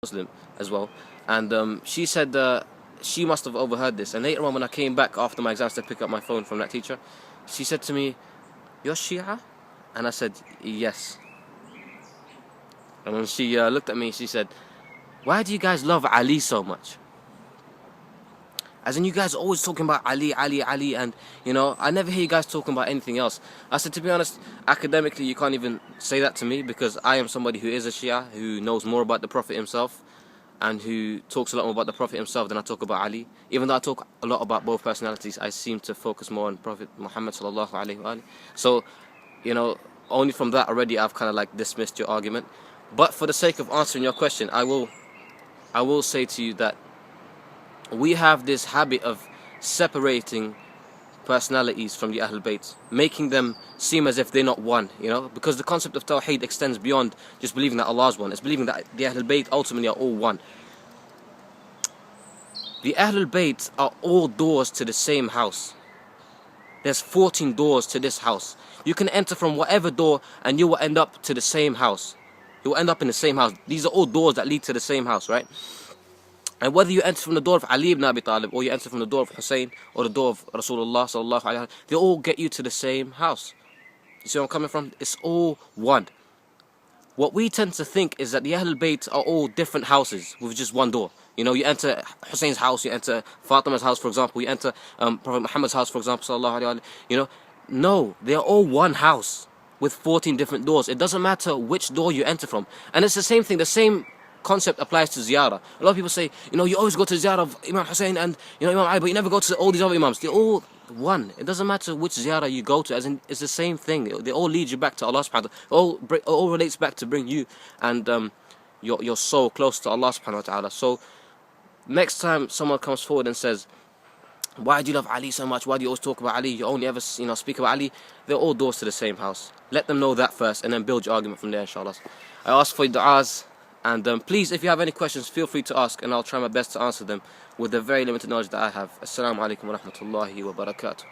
Muslim as well, and she said she must have overheard this. And later on, when I came back after my exams to pick up my phone from that teacher, she said to me, "You're Shia?" And I said, "Yes." And when she looked at me, she said, "Why do you guys love Ali so much? As in, you guys are always talking about Ali, Ali, Ali, and I never hear you guys talking about anything else." I said, to be honest, academically, you can't even say that to me, because I am somebody who is a Shia, who knows more about the Prophet himself, and who talks a lot more about the Prophet himself than I talk about Ali. Even though I talk a lot about both personalities, I seem to focus more on Prophet Muhammad sallallahu alaihi wasallam. So, only from that already, I've kind of like dismissed your argument. But for the sake of answering your question, I will say to you that we have this habit of separating personalities from the ahlulbayt, making them seem as if they're not one, because the concept of tawheed extends beyond just believing that Allah is one. It's believing that the ahlulbayt ultimately are all one. The ahlulbayt are all doors to the same house. There's 14 doors to this house. You can enter from whatever door and you will end up to the same house. You will end up in the same house. These are all doors that lead to the same house, right? And whether you enter from the door of Ali ibn Abi Talib, or you enter from the door of Hussein, or the door of Rasulullah sallallahu alaihi wasallam, they all get you to the same house. You see where I'm coming from? It's all one. What we tend to think is that the Ahlul Bayt are all different houses with just one door. You enter Hussein's house, you enter Fatima's house, for example, you enter Prophet Muhammad's house, for example, sallallahu alaihi wasallam. No, they are all one house with 14 different doors. It doesn't matter which door you enter from. And it's the same thing, the same concept applies to ziyarah. A lot of people say, you always go to ziyarah of Imam Hussein and Imam Ali, but you never go to all these other imams. They're all one. It doesn't matter which ziyarah you go to, as in it's the same thing. They all lead you back to Allah subhanahu wa ta'ala. All relates back to bring you and your soul close to Allah subhanahu wa ta'ala. So next time someone comes forward and says, "Why do you love Ali so much? Why do you always talk about Ali? You only ever speak about Ali?" They're all doors to the same house. Let them know that first, and then build your argument from there, inshallah. I ask for your du'as. And please, if you have any questions, feel free to ask, and I'll try my best to answer them with the very limited knowledge that I have. Assalamu alaikum wa rahmatullahi wa barakatuh.